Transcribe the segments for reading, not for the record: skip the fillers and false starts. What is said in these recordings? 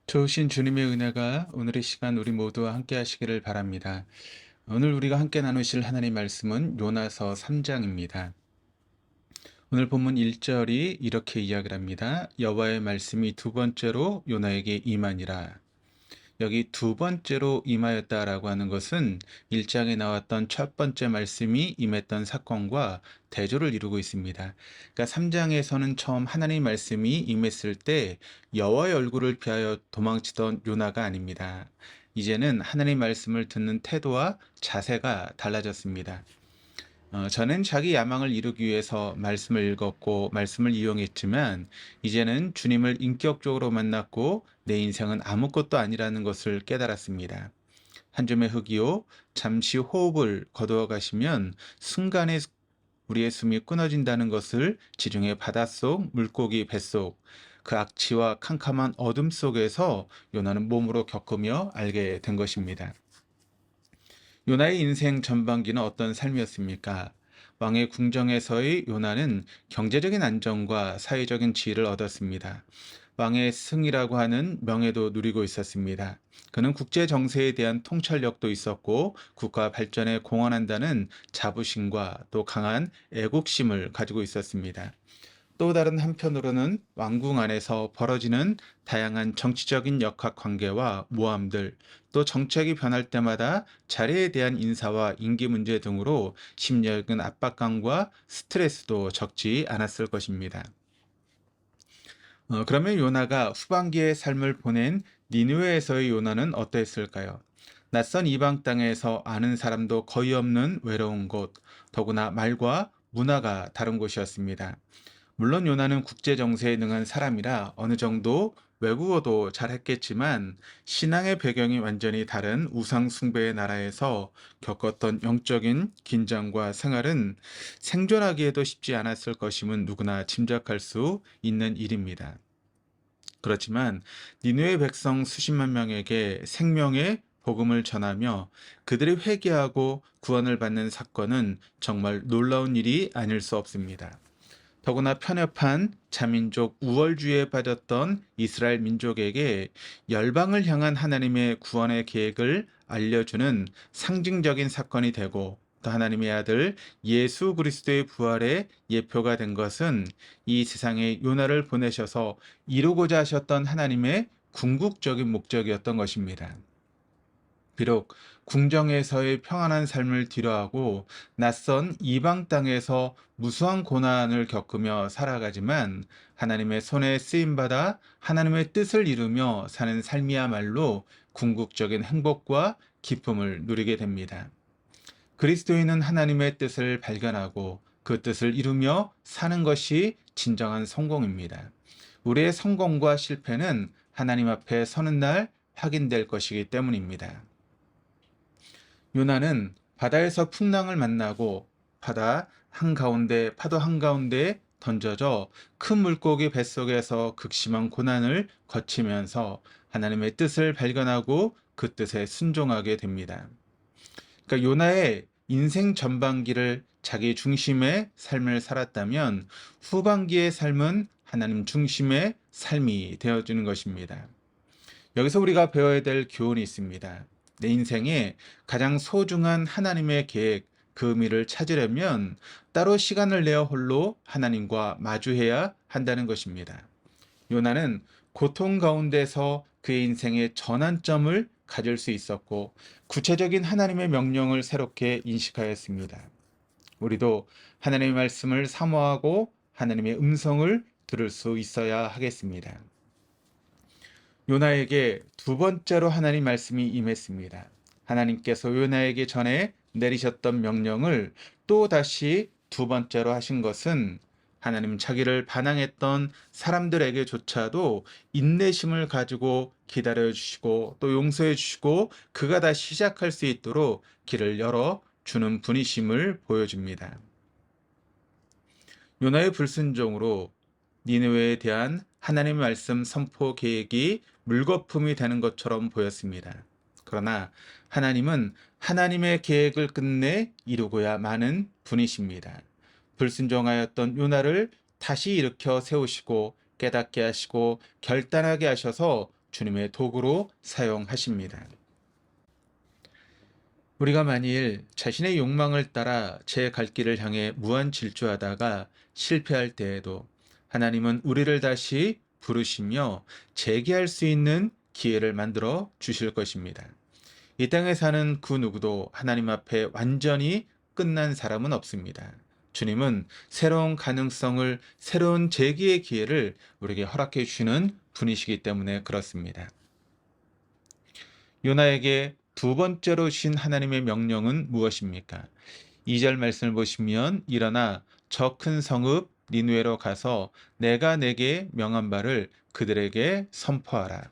좋으신 주님의 은혜가 오늘의 시간 우리 모두와 함께 하시기를 바랍니다. 오늘 우리가 함께 나누실 하나님의 말씀은 요나서 3장입니다. 오늘 본문 1절이 이렇게 이야기를 합니다. 여호와의 말씀이 두 번째로 요나에게 임하니라. 여기 두 번째로 임하였다라고 하는 것은 1장에 나왔던 첫 번째 말씀이 임했던 사건과 대조를 이루고 있습니다. 그러니까 3장에서는 처음 하나님의 말씀이 임했을 때 여호와의 얼굴을 피하여 도망치던 요나가 아닙니다. 이제는 하나님의 말씀을 듣는 태도와 자세가 달라졌습니다. 저는 자기 야망을 이루기 위해서 말씀을 읽었고 말씀을 이용했지만 이제는 주님을 인격적으로 만났고 내 인생은 아무것도 아니라는 것을 깨달았습니다. 한 줌의 흙이요 잠시 호흡을 거두어 가시면 순간에 우리의 숨이 끊어진다는 것을 지중해 바닷속 물고기 뱃속 그 악취와 캄캄한 어둠 속에서 요나는 몸으로 겪으며 알게 된 것입니다. 요나의 인생 전반기는 어떤 삶이었습니까? 왕의 궁정에서의 요나는 경제적인 안정과 사회적인 지위를 얻었습니다. 왕의 승이라고 하는 명예도 누리고 있었습니다. 그는 국제 정세에 대한 통찰력도 있었고 국가 발전에 공헌한다는 자부심과 또 강한 애국심을 가지고 있었습니다. 또 다른 한편으로는 왕궁 안에서 벌어지는 다양한 정치적인 역학관계와 모함들, 또 정책이 변할 때마다 자리에 대한 인사와 임기 문제 등으로 심리적인 압박감과 스트레스도 적지 않았을 것입니다. 그러면 요나가 후반기의 삶을 보낸 니느웨에서의 요나는 어떠했을까요? 낯선 이방 땅에서 아는 사람도 거의 없는 외로운 곳, 더구나 말과 문화가 다른 곳이었습니다. 물론 요나는 국제 정세에 능한 사람이라 어느 정도 외국어도 잘했겠지만 신앙의 배경이 완전히 다른 우상 숭배의 나라에서 겪었던 영적인 긴장과 생활은 생존하기에도 쉽지 않았을 것임은 누구나 짐작할 수 있는 일입니다. 그렇지만 니느웨 백성 수십만 명에게 생명의 복음을 전하며 그들이 회개하고 구원을 받는 사건은 정말 놀라운 일이 아닐 수 없습니다. 더구나 편협한 자민족 우월주의에 빠졌던 이스라엘 민족에게 열방을 향한 하나님의 구원의 계획을 알려주는 상징적인 사건이 되고 또 하나님의 아들 예수 그리스도의 부활의 예표가 된 것은 이 세상에 요나를 보내셔서 이루고자 하셨던 하나님의 궁극적인 목적이었던 것입니다. 비록 궁정에서의 평안한 삶을 뒤로하고 낯선 이방 땅에서 무수한 고난을 겪으며 살아가지만 하나님의 손에 쓰임받아 하나님의 뜻을 이루며 사는 삶이야말로 궁극적인 행복과 기쁨을 누리게 됩니다. 그리스도인은 하나님의 뜻을 발견하고 그 뜻을 이루며 사는 것이 진정한 성공입니다. 우리의 성공과 실패는 하나님 앞에 서는 날 확인될 것이기 때문입니다. 요나는 바다에서 풍랑을 만나고 파도 한가운데 던져져 큰 물고기 뱃속에서 극심한 고난을 거치면서 하나님의 뜻을 발견하고 그 뜻에 순종하게 됩니다. 그러니까 요나의 인생 전반기를 자기 중심의 삶을 살았다면 후반기의 삶은 하나님 중심의 삶이 되어지는 것입니다. 여기서 우리가 배워야 될 교훈이 있습니다. 내 인생에 가장 소중한 하나님의 계획, 그 의미를 찾으려면 따로 시간을 내어 홀로 하나님과 마주해야 한다는 것입니다. 요나는 고통 가운데서 그의 인생의 전환점을 가질 수 있었고 구체적인 하나님의 명령을 새롭게 인식하였습니다. 우리도 하나님의 말씀을 사모하고 하나님의 음성을 들을 수 있어야 하겠습니다. 요나에게 두 번째로 하나님 말씀이 임했습니다. 하나님께서 요나에게 전에 내리셨던 명령을 또 다시 두 번째로 하신 것은 하나님 자기를 반항했던 사람들에게조차도 인내심을 가지고 기다려 주시고 또 용서해 주시고 그가 다시 시작할 수 있도록 길을 열어 주는 분이심을 보여줍니다. 요나의 불순종으로 니느웨에 대한 하나님의 말씀 선포 계획이 물거품이 되는 것처럼 보였습니다. 그러나 하나님은 하나님의 계획을 끝내 이루고야 마는 분이십니다. 불순종하였던 요나를 다시 일으켜 세우시고 깨닫게 하시고 결단하게 하셔서 주님의 도구로 사용하십니다. 우리가 만일 자신의 욕망을 따라 제 갈 길을 향해 무한 질주하다가 실패할 때에도 하나님은 우리를 다시 부르시며 재기할 수 있는 기회를 만들어 주실 것입니다. 이 땅에 사는 그 누구도 하나님 앞에 완전히 끝난 사람은 없습니다. 주님은 새로운 가능성을, 새로운 재기의 기회를 우리에게 허락해 주시는 분이시기 때문에 그렇습니다. 요나에게 두 번째로 주신 하나님의 명령은 무엇입니까? 2절 말씀을 보시면 일어나 저 큰 성읍 니누에로 가서 내가 내게 명한 바를 그들에게 선포하라.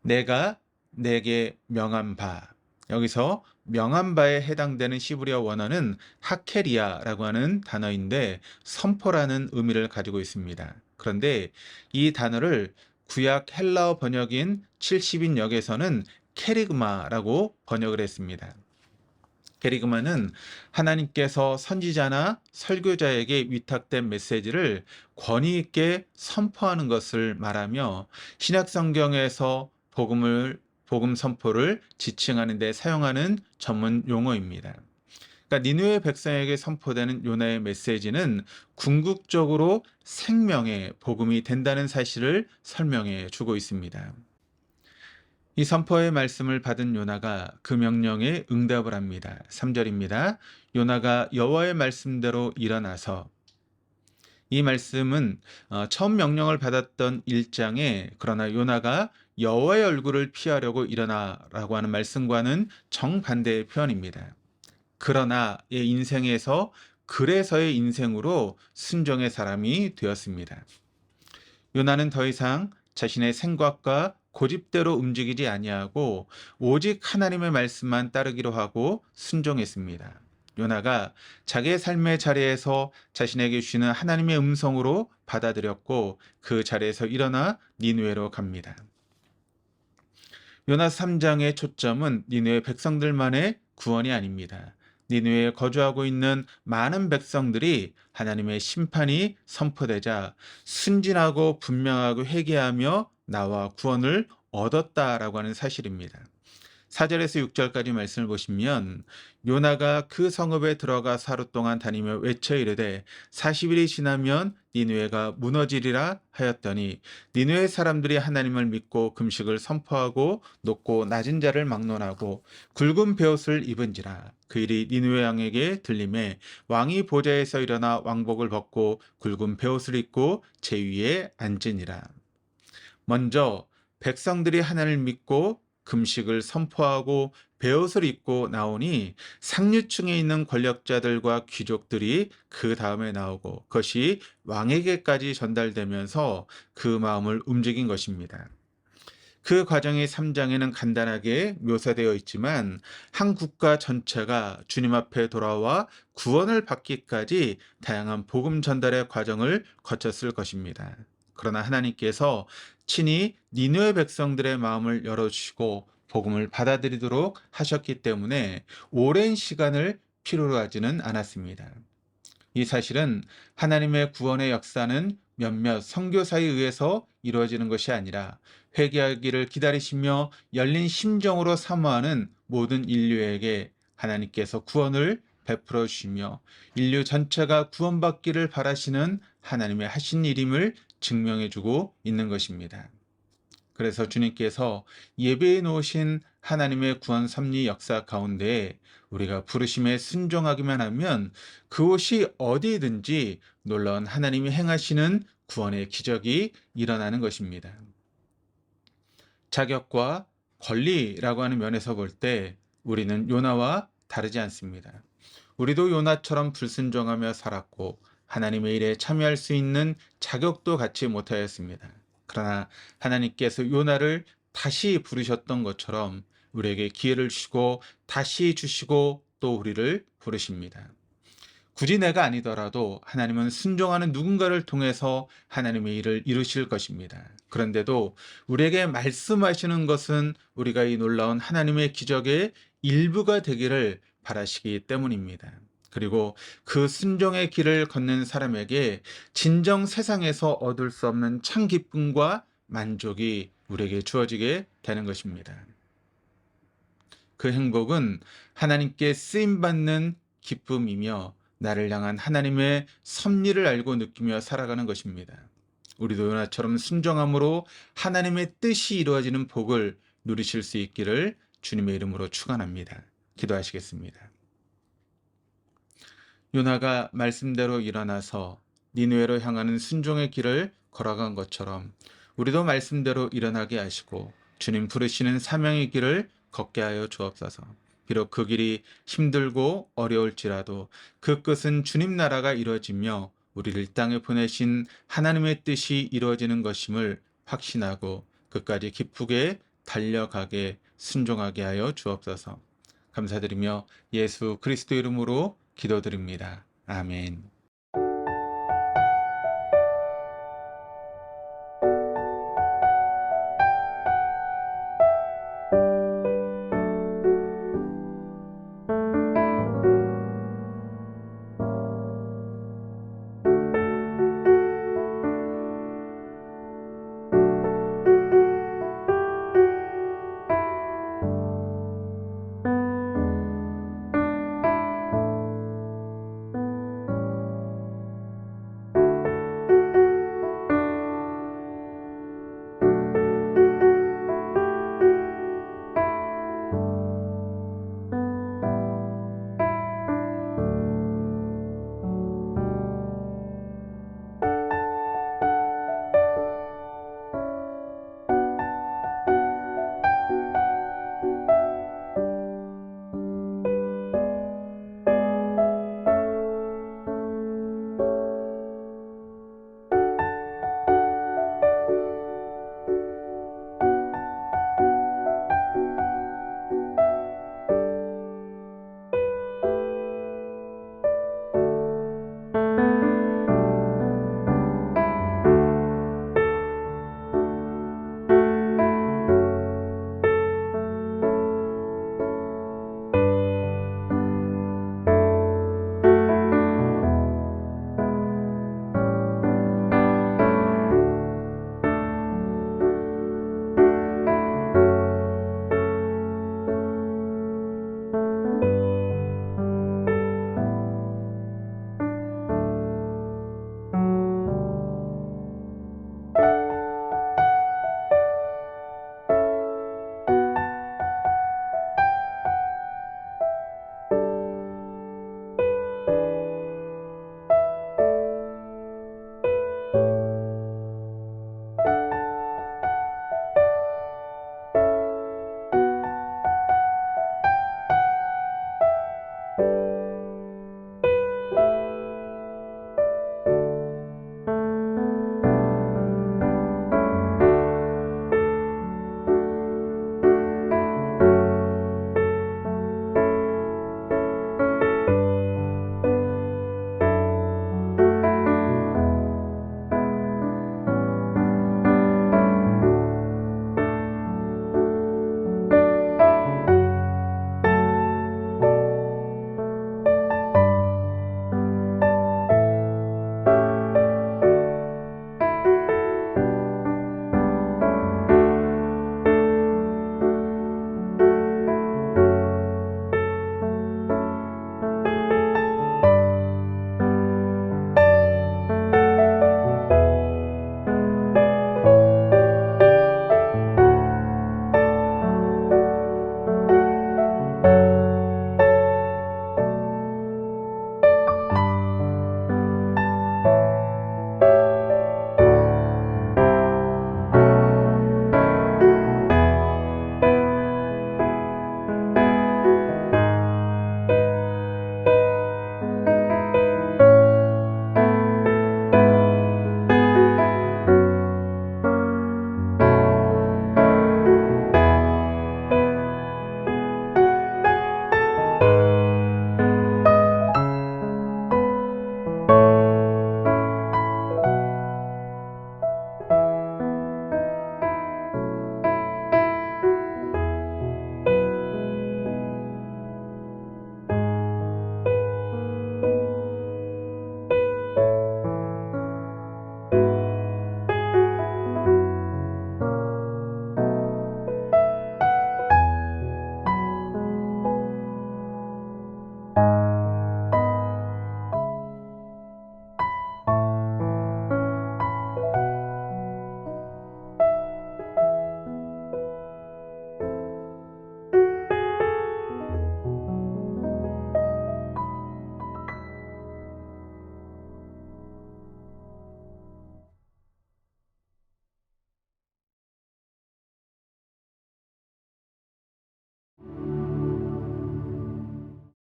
내가 내게 명한 바. 여기서 명한 바에 해당되는 시브리어 원어는 하케리아라고 하는 단어인데 선포라는 의미를 가지고 있습니다. 그런데 이 단어를 구약 헬라어 번역인 70인 역에서는 케리그마라고 번역을 했습니다. 케리그마는 하나님께서 선지자나 설교자에게 위탁된 메시지를 권위 있게 선포하는 것을 말하며 신약 성경에서 복음 선포를 지칭하는 데 사용하는 전문 용어입니다. 그러니까 니느웨 백성에게 선포되는 요나의 메시지는 궁극적으로 생명의 복음이 된다는 사실을 설명해 주고 있습니다. 이 선포의 말씀을 받은 요나가 그 명령에 응답을 합니다. 3절입니다. 요나가 여호와의 말씀대로 일어나서. 이 말씀은 처음 명령을 받았던 1장에 그러나 요나가 여호와의 얼굴을 피하려고 일어나라고 하는 말씀과는 정반대의 표현입니다. 그러나의 인생에서 그래서의 인생으로 순종의 사람이 되었습니다. 요나는 더 이상 자신의 생각과 고집대로 움직이지 아니하고 오직 하나님의 말씀만 따르기로 하고 순종했습니다. 요나가 자기의 삶의 자리에서 자신에게 주시는 하나님의 음성으로 받아들였고 그 자리에서 일어나 니느웨로 갑니다. 요나 3장의 초점은 니느웨 백성들만의 구원이 아닙니다. 니느웨에 거주하고 있는 많은 백성들이 하나님의 심판이 선포되자 순진하고 분명하고 회개하며 나와 구원을 얻었다라고 하는 사실입니다. 4절에서 6절까지 말씀을 보시면 요나가 그 성읍에 들어가 하루 동안 다니며 외쳐 이르되 40일이 지나면 니느웨가 무너지리라 하였더니 니느웨 사람들이 하나님을 믿고 금식을 선포하고 높고 낮은 자를 막론하고 굵은 베옷을 입은지라. 그 일이 니느웨 왕에게 들림에 왕이 보좌에서 일어나 왕복을 벗고 굵은 베옷을 입고 제 위에 앉으니라. 먼저 백성들이 하나님을 믿고 금식을 선포하고 베옷을 입고 나오니 상류층에 있는 권력자들과 귀족들이 그 다음에 나오고 그것이 왕에게까지 전달되면서 그 마음을 움직인 것입니다. 그 과정이 3장에는 간단하게 묘사되어 있지만 한 국가 전체가 주님 앞에 돌아와 구원을 받기까지 다양한 복음 전달의 과정을 거쳤을 것입니다. 그러나 하나님께서 친히 니느웨 백성들의 마음을 열어주시고 복음을 받아들이도록 하셨기 때문에 오랜 시간을 필요로 하지는 않았습니다. 이 사실은 하나님의 구원의 역사는 몇몇 선교사에 의해서 이루어지는 것이 아니라 회개하기를 기다리시며 열린 심정으로 사모하는 모든 인류에게 하나님께서 구원을 베풀어 주시며 인류 전체가 구원받기를 바라시는 하나님의 하신 일임을 증명해 주고 있는 것입니다. 그래서 주님께서 예배해 놓으신 하나님의 구원 섭리 역사 가운데 우리가 부르심에 순종하기만 하면 그곳이 어디든지 놀라운 하나님이 행하시는 구원의 기적이 일어나는 것입니다. 자격과 권리라고 하는 면에서 볼 때 우리는 요나와 다르지 않습니다. 우리도 요나처럼 불순종하며 살았고 하나님의 일에 참여할 수 있는 자격도 갖지 못하였습니다. 그러나 하나님께서 요나를 다시 부르셨던 것처럼 우리에게 기회를 주시고 다시 주시고 또 우리를 부르십니다. 굳이 내가 아니더라도 하나님은 순종하는 누군가를 통해서 하나님의 일을 이루실 것입니다. 그런데도 우리에게 말씀하시는 것은 우리가 이 놀라운 하나님의 기적의 일부가 되기를 바라시기 때문입니다. 그리고 그 순종의 길을 걷는 사람에게 진정 세상에서 얻을 수 없는 참 기쁨과 만족이 우리에게 주어지게 되는 것입니다. 그 행복은 하나님께 쓰임받는 기쁨이며 나를 향한 하나님의 섭리를 알고 느끼며 살아가는 것입니다. 우리도 요나처럼 순종함으로 하나님의 뜻이 이루어지는 복을 누리실 수 있기를 주님의 이름으로 축원합니다. 기도하시겠습니다. 요나가 말씀대로 일어나서 니느웨로 향하는 순종의 길을 걸어간 것처럼 우리도 말씀대로 일어나게 하시고 주님 부르시는 사명의 길을 걷게 하여 주옵소서. 비록 그 길이 힘들고 어려울지라도 그 끝은 주님 나라가 이루어지며 우리를 땅에 보내신 하나님의 뜻이 이루어지는 것임을 확신하고 끝까지 기쁘게 달려가게 순종하게 하여 주옵소서. 감사드리며 예수 그리스도 이름으로 기도드립니다. 아멘.